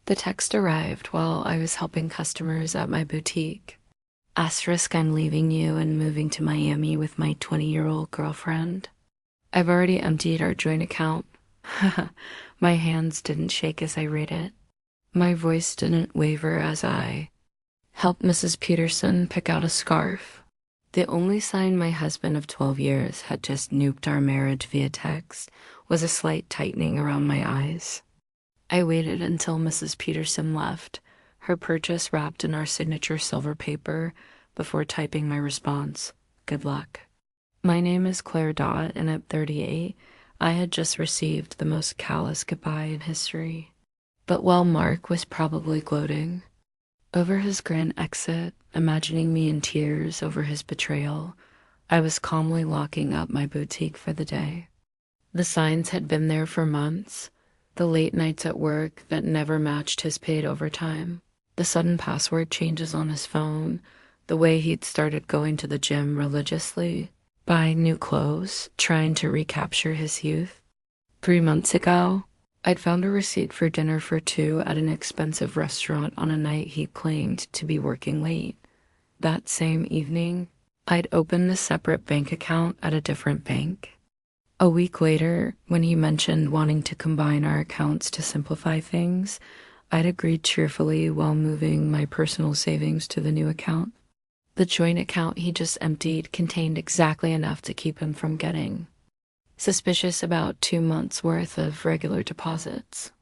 The text arrived while I was helping customers at my boutique. Asterisk, I'm leaving you and moving to Miami with my 20-year-old girlfriend. I've already emptied our joint account. My hands didn't shake as I read it. My voice didn't waver as I helped Mrs. Peterson pick out a scarf. The only sign my husband of 12 years had just nuked our marriage via text was a slight tightening around my eyes. I waited until Mrs. Peterson left, her purchase wrapped in our signature silver paper, before typing my response. Good luck. My name is Claire Dott, and at 38, I had just received the most callous goodbye in history. But while Mark was probably gloating over his grand exit, imagining me in tears over his betrayal, I was calmly locking up my boutique for the day. The signs had been there for months. The late nights at work that never matched his paid overtime, the sudden password changes on his phone, the way he'd started going to the gym religiously, buying new clothes, trying to recapture his youth. 3 months ago, I'd found a receipt for dinner for two at an expensive restaurant on a night he claimed to be working late. That same evening, I'd opened a separate bank account at a different bank. A week later, when he mentioned wanting to combine our accounts to simplify things, I'd agreed cheerfully while moving my personal savings to the new account. The joint account he just emptied contained exactly enough to keep him from getting suspicious about 2 months' worth of regular deposits.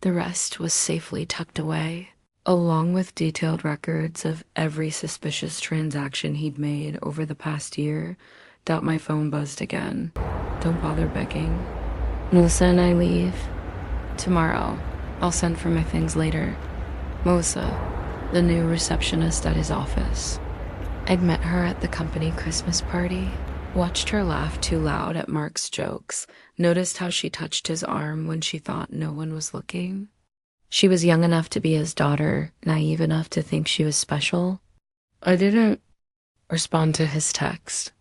The rest was safely tucked away, along with detailed records of every suspicious transaction he'd made over the past year. Doubt my phone buzzed again. Don't bother begging. Melissa and I leave tomorrow. I'll send for my things later. Melissa, the new receptionist at his office. I'd met her at the company Christmas party, watched her laugh too loud at Mark's jokes, noticed how she touched his arm when she thought no one was looking. She was young enough to be his daughter, naive enough to think she was special. I didn't respond to his text.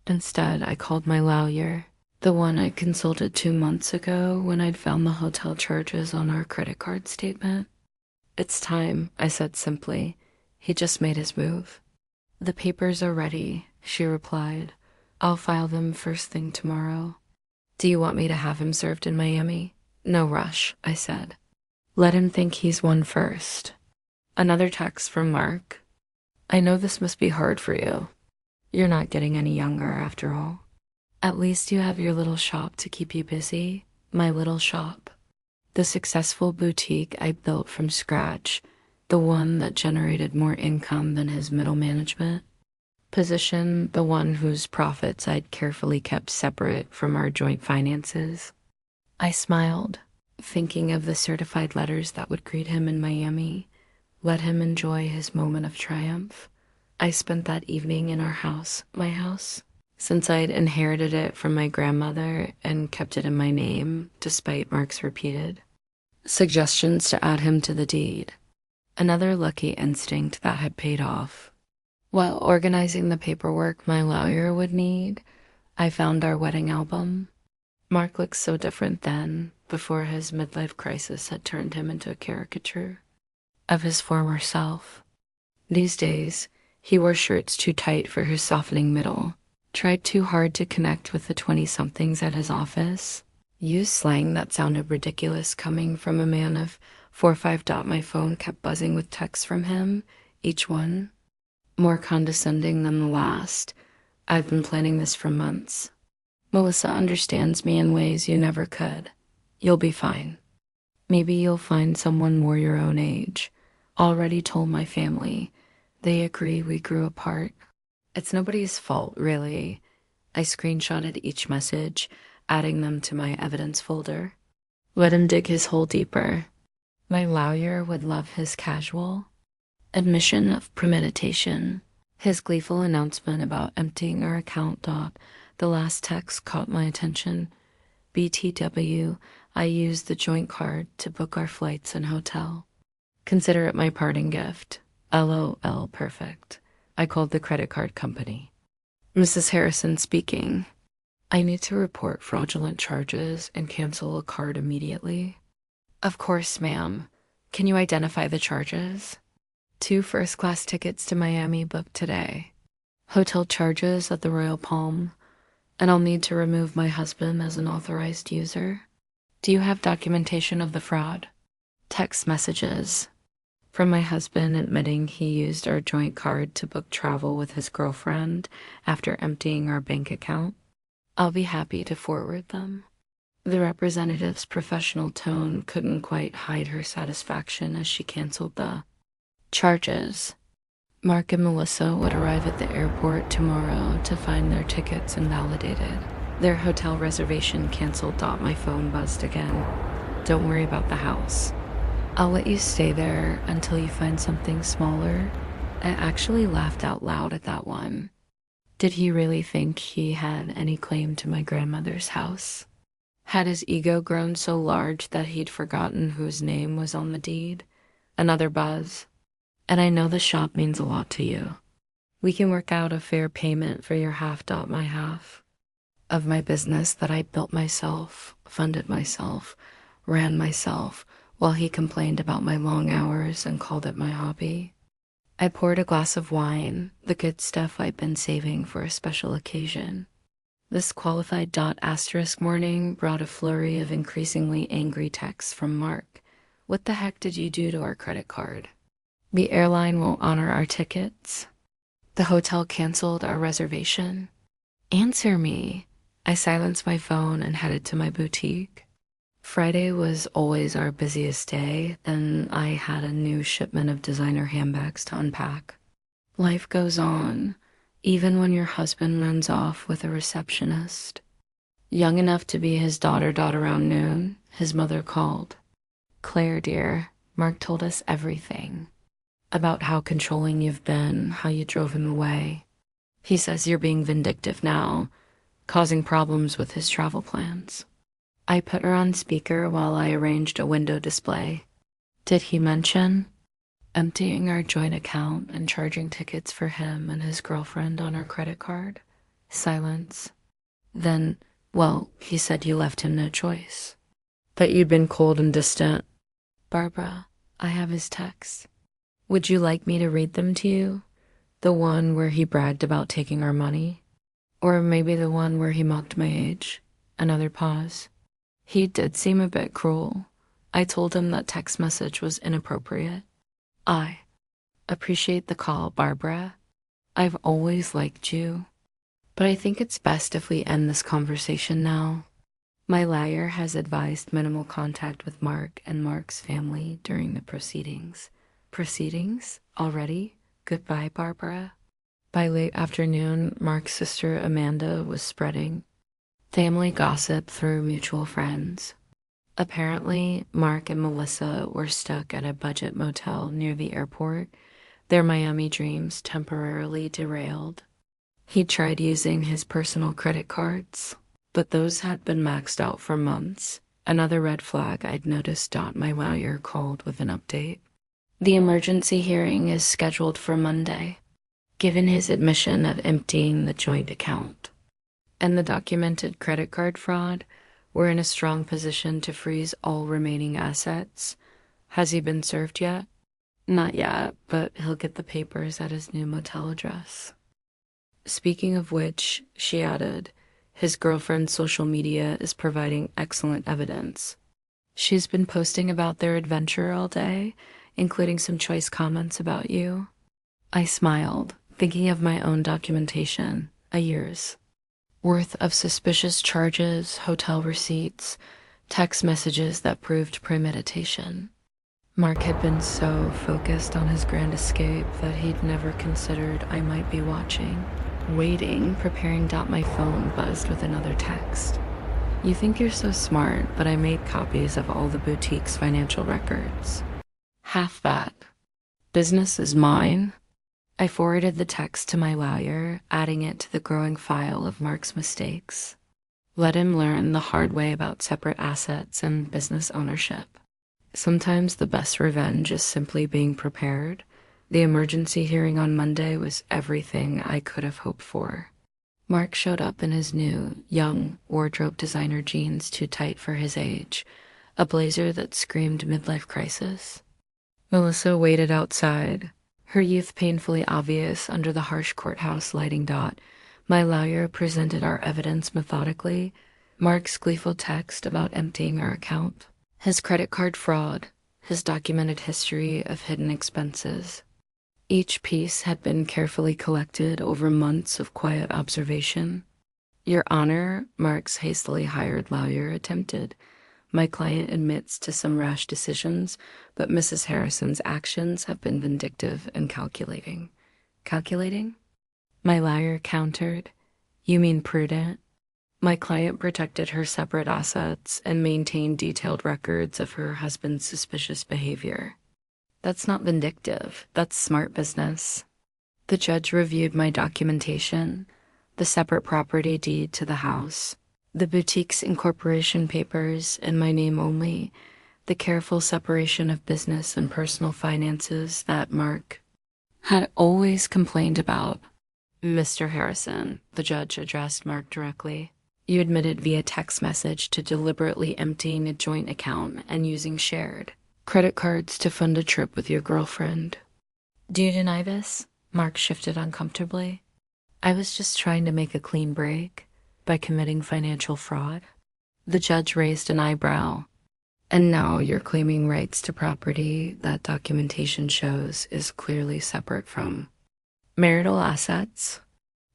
Instead, I called my lawyer, the one I consulted 2 months ago when I'd found the hotel charges on our credit card statement. It's time, I said simply. He just made his move. The papers are ready, she replied. I'll file them first thing tomorrow. Do you want me to have him served in Miami? No rush, I said. Let him think he's won first. Another text from Mark. I know this must be hard for you. You're not getting any younger after all. At least you have your little shop to keep you busy. My little shop. The successful boutique I built from scratch. The one that generated more income than his middle management position, the one whose profits I'd carefully kept separate from our joint finances. I smiled, thinking of the certified letters that would greet him in Miami, let him enjoy his moment of triumph. I spent that evening in our house, my house, since I'd inherited it from my grandmother and kept it in my name, despite Mark's repeated suggestions to add him to the deed. Another lucky instinct that had paid off. While organizing the paperwork my lawyer would need, I found our wedding album. Mark looked so different then, before his midlife crisis had turned him into a caricature of his former self. These days, he wore shirts too tight for his softening middle, tried too hard to connect with the 20-somethings at his office, used slang that sounded ridiculous coming from a man of 4-5. My phone kept buzzing with texts from him, each one more condescending than the last. I've been planning this for months. Melissa understands me in ways you never could. You'll be fine. Maybe you'll find someone more your own age. Already told my family. They agree we grew apart. It's nobody's fault, really. I screenshotted each message, adding them to my evidence folder. Let him dig his hole deeper. My lawyer would love his casual admission of premeditation. His gleeful announcement about emptying our account. The last text caught my attention. BTW, I used the joint card to book our flights and hotel. Consider it my parting gift. LOL, perfect. I called the credit card company. Mrs. Harrison speaking. I need to report fraudulent charges and cancel a card immediately. Of course, ma'am. Can you identify the charges? 2 first-class tickets to Miami booked today. Hotel charges at the Royal Palm, and I'll need to remove my husband as an authorized user. Do you have documentation of the fraud? Text messages from my husband admitting he used our joint card to book travel with his girlfriend after emptying our bank account. I'll be happy to forward them. The representative's professional tone couldn't quite hide her satisfaction as she canceled the charges. Mark and Melissa would arrive at the airport tomorrow to find their tickets invalidated. Their hotel reservation canceled. My phone buzzed again. Don't worry about the house. I'll let you stay there until you find something smaller. I actually laughed out loud at that one. Did he really think he had any claim to my grandmother's house? Had his ego grown so large that he'd forgotten whose name was on the deed? Another buzz. And I know the shop means a lot to you. We can work out a fair payment for your half. My half of my business that I built myself, funded myself, ran myself, while he complained about my long hours and called it my hobby. I poured a glass of wine, the good stuff I'd been saving for a special occasion. This qualified morning brought a flurry of increasingly angry texts from Mark. What the heck did you do to our credit card? The airline won't honor our tickets. The hotel canceled our reservation. Answer me. I silenced my phone and headed to my boutique. Friday was always our busiest day, then I had a new shipment of designer handbags to unpack. Life goes on, even when your husband runs off with a receptionist. Young enough to be his daughter around noon, his mother called. Claire, dear, Mark told us everything. About how controlling you've been, how you drove him away. He says you're being vindictive now, causing problems with his travel plans. I put her on speaker while I arranged a window display. Did he mention emptying our joint account and charging tickets for him and his girlfriend on our credit card? Silence. Then, well, he said you left him no choice. That you'd been cold and distant. Barbara, I have his texts. Would you like me to read them to you? The one where he bragged about taking our money? Or maybe the one where he mocked my age? Another pause. He did seem a bit cruel. I told him that text message was inappropriate. I appreciate the call, Barbara. I've always liked you. But I think it's best if we end this conversation now. My lawyer has advised minimal contact with Mark and Mark's family during the proceedings. Proceedings? Already? Goodbye, Barbara. By late afternoon, Mark's sister Amanda was spreading family gossip through mutual friends. Apparently, Mark and Melissa were stuck at a budget motel near the airport, their Miami dreams temporarily derailed. He tried using his personal credit cards, but those had been maxed out for months. Another red flag I'd noticed. My lawyer called with an update. The emergency hearing is scheduled for Monday, given his admission of emptying the joint account and the documented credit card fraud. We're in a strong position to freeze all remaining assets. Has he been served yet? Not yet, but he'll get the papers at his new motel address. Speaking of which, she added, his girlfriend's social media is providing excellent evidence. She's been posting about their adventure all day, including some choice comments about you. I smiled, thinking of my own documentation, a year's worth of suspicious charges, hotel receipts, text messages that proved premeditation. Mark had been so focused on his grand escape that he'd never considered I might be watching. Waiting, preparing. My phone buzzed with another text. You think you're so smart, but I made copies of all the boutique's financial records. Half that. Business is mine. I forwarded the text to my lawyer, adding it to the growing file of Mark's mistakes. Let him learn the hard way about separate assets and business ownership. Sometimes the best revenge is simply being prepared. The emergency hearing on Monday was everything I could have hoped for. Mark showed up in his new, young, wardrobe designer jeans too tight for his age, a blazer that screamed midlife crisis. Melissa waited outside, her youth painfully obvious under the harsh courthouse lighting dot. My lawyer presented our evidence methodically, Mark's gleeful text about emptying our account, his credit card fraud, his documented history of hidden expenses. Each piece had been carefully collected over months of quiet observation. Your Honor, Mark's hastily hired lawyer attempted. My client admits to some rash decisions, but Mrs. Harrison's actions have been vindictive and calculating. Calculating? My lawyer countered. You mean prudent? My client protected her separate assets and maintained detailed records of her husband's suspicious behavior. That's not vindictive. That's smart business. The judge reviewed my documentation, the separate property deed to the house, the boutique's incorporation papers in my name only, the careful separation of business and personal finances that Mark had always complained about. Mr. Harrison, the judge addressed Mark directly. You admitted via text message to deliberately emptying a joint account and using shared credit cards to fund a trip with your girlfriend. Do you deny this? Mark shifted uncomfortably. I was just trying to make a clean break by committing financial fraud. The judge raised an eyebrow. And now you're claiming rights to property that documentation shows is clearly separate from marital assets.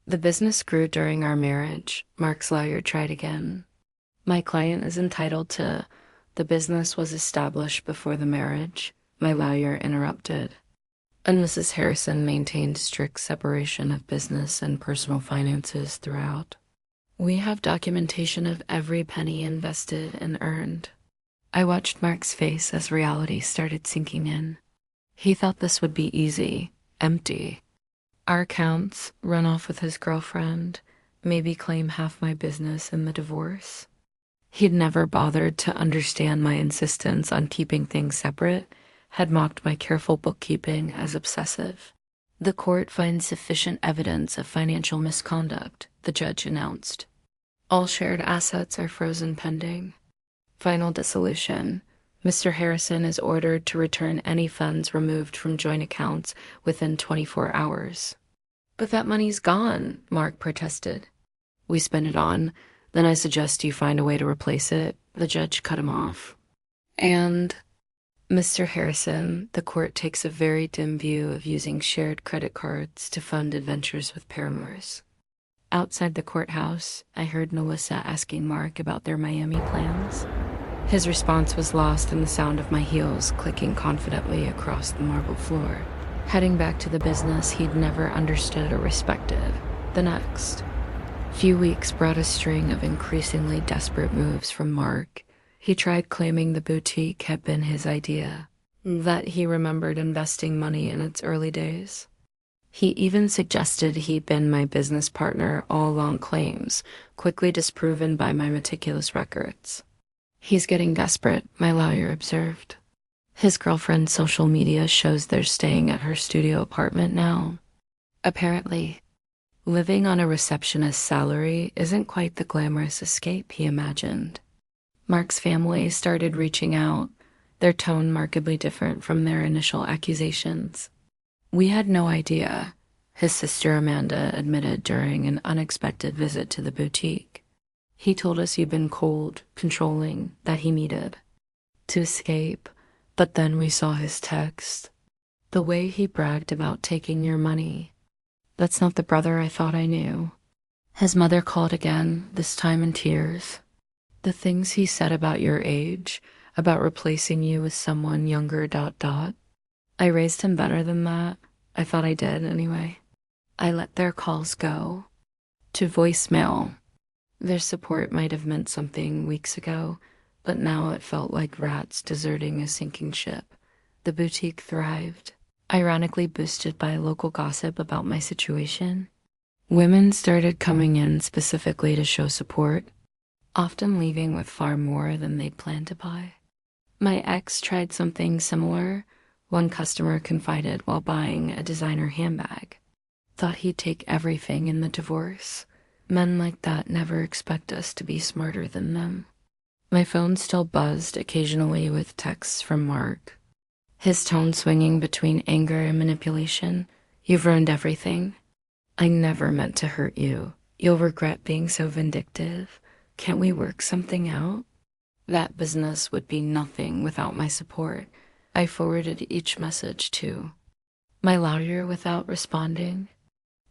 The business grew during our marriage. Mark's lawyer tried again. My client is entitled to. The business was established before the marriage. My lawyer interrupted. And Mrs. Harrison maintained strict separation of business and personal finances throughout. We have documentation of every penny invested and earned. I watched Mark's face as reality started sinking in. He thought this would be easy, empty. Our accounts, run off with his girlfriend, maybe claim half my business in the divorce. He'd never bothered to understand my insistence on keeping things separate, had mocked my careful bookkeeping as obsessive. The court finds sufficient evidence of financial misconduct, the judge announced. All shared assets are frozen pending. Final dissolution. Mr. Harrison is ordered to return any funds removed from joint accounts within 24 hours. But that money's gone, Mark protested. We spent it on, then I suggest you find a way to replace it. The judge cut him off. And Mr. Harrison, the court takes a very dim view of using shared credit cards to fund adventures with paramours. Outside the courthouse, I heard Melissa asking Mark about their Miami plans. His response was lost in the sound of my heels clicking confidently across the marble floor. Heading back to the business he'd never understood or respected. The next few weeks brought a string of increasingly desperate moves from Mark. He tried claiming the boutique had been his idea, that he remembered investing money in its early days. He even suggested he'd been my business partner all along, claims quickly disproven by my meticulous records. He's getting desperate, my lawyer observed. His girlfriend's social media shows they're staying at her studio apartment now. Apparently, living on a receptionist's salary isn't quite the glamorous escape he imagined. Mark's family started reaching out, their tone markedly different from their initial accusations. We had no idea, his sister Amanda admitted during an unexpected visit to the boutique. He told us you'd been cold, controlling, that he needed to escape, but then we saw his text. The way he bragged about taking your money. That's not the brother I thought I knew. His mother called again, this time in tears. The things he said about your age, about replacing you with someone younger, ... I raised him better than that. I thought I did, anyway. I let their calls go. To voicemail. Their support might have meant something weeks ago, but now it felt like rats deserting a sinking ship. The boutique thrived, ironically boosted by local gossip about my situation. Women started coming in specifically to show support, often leaving with far more than they'd planned to buy. My ex tried something similar. One customer confided while buying a designer handbag. Thought he'd take everything in the divorce. Men like that never expect us to be smarter than them. My phone still buzzed occasionally with texts from Mark. his tone swinging between anger and manipulation. "You've ruined everything. I never meant to hurt you. You'll regret being so vindictive. Can't we work something out?" That business would be nothing without my support. I forwarded each message to my lawyer without responding.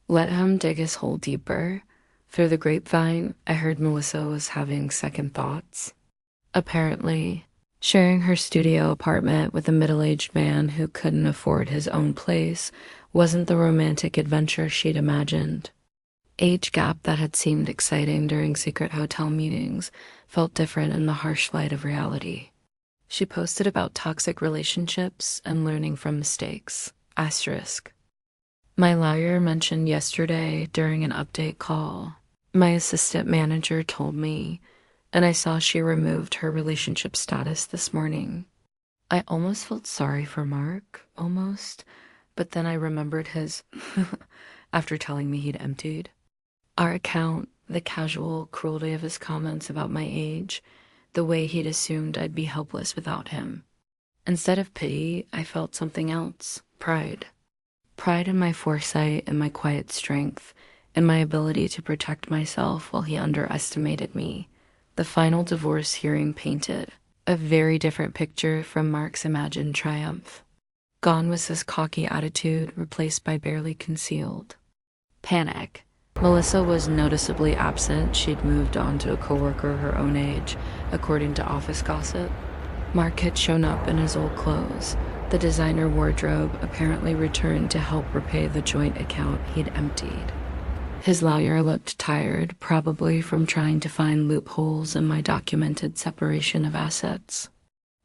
Let him dig his hole deeper. Through the grapevine, I heard Melissa was having second thoughts. Apparently, sharing her studio apartment with a middle-aged man who couldn't afford his own place wasn't the romantic adventure she'd imagined. Age gap that had seemed exciting during secret hotel meetings felt different in the harsh light of reality. She posted about toxic relationships and learning from mistakes. Asterisk. My lawyer mentioned yesterday during an update call. My assistant manager told me, and I saw she removed her relationship status this morning. I almost felt sorry for Mark, but then I remembered his after telling me he'd emptied. Our account, the casual cruelty of his comments about my age, the way he'd assumed I'd be helpless without him. Instead of pity, I felt something else, pride. Pride in my foresight and my quiet strength, and my ability to protect myself while he underestimated me. The final divorce hearing painted a very different picture from Mark's imagined triumph. Gone was his cocky attitude, replaced by barely concealed panic. Melissa was noticeably absent. She'd moved on to a coworker her own age, according to office gossip. Mark had shown up in his old clothes. The designer wardrobe apparently returned to help repay the joint account he'd emptied. His lawyer looked tired, probably from trying to find loopholes in my documented separation of assets.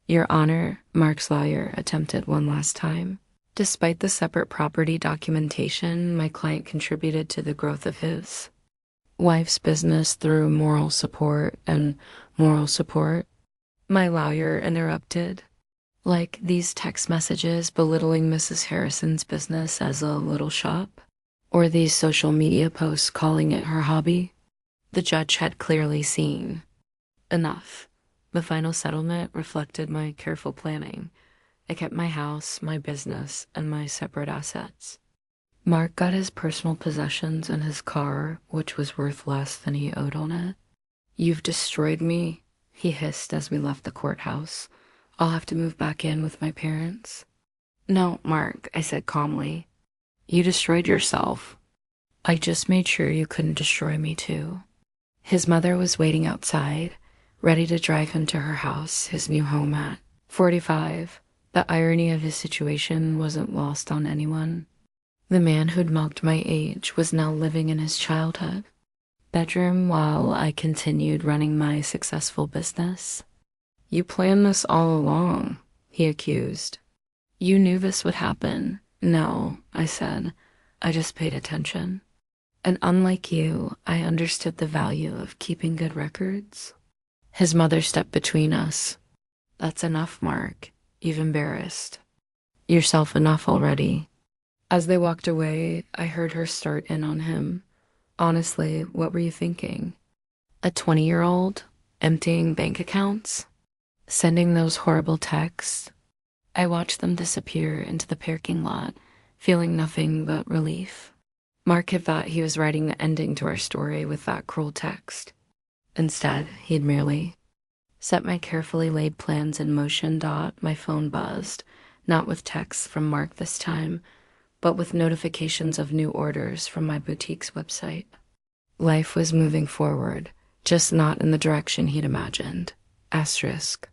"Your Honor," Mark's lawyer attempted one last time. Despite the separate property documentation, my client contributed to the growth of his wife's business through moral support and moral support. My lawyer interrupted. Like these text messages belittling Mrs. Harrison's business as a little shop? Or these social media posts calling it her hobby? The judge had clearly seen. Enough. The final settlement reflected my careful planning. I kept my house, my business, and my separate assets. Mark got his personal possessions and his car, which was worth less than he owed on it. "You've destroyed me," he hissed as we left the courthouse. "I'll have to move back in with my parents." "No, Mark," I said calmly. "You destroyed yourself. I just made sure you couldn't destroy me too." His mother was waiting outside, ready to drive him to her house, his new home at 45. The irony of his situation wasn't lost on anyone. The man who'd mocked my age was now living in his childhood bedroom while I continued running my successful business. "You planned this all along," he accused. "You knew this would happen." "No," I said. "I just paid attention. And unlike you, I understood the value of keeping good records." His mother stepped between us. "That's enough, Mark. You've embarrassed yourself enough already." As they walked away, I heard her start in on him. "Honestly, what were you thinking? A 20-year-old emptying bank accounts? Sending those horrible texts?" I watched them disappear into the parking lot, feeling nothing but relief. Mark had thought he was writing the ending to our story with that cruel text. Instead, he'd merely set my carefully laid plans in motion. My phone buzzed, not with texts from Mark this time, but with notifications of new orders from my boutique's website. Life was moving forward, just not in the direction he'd imagined. Asterisk.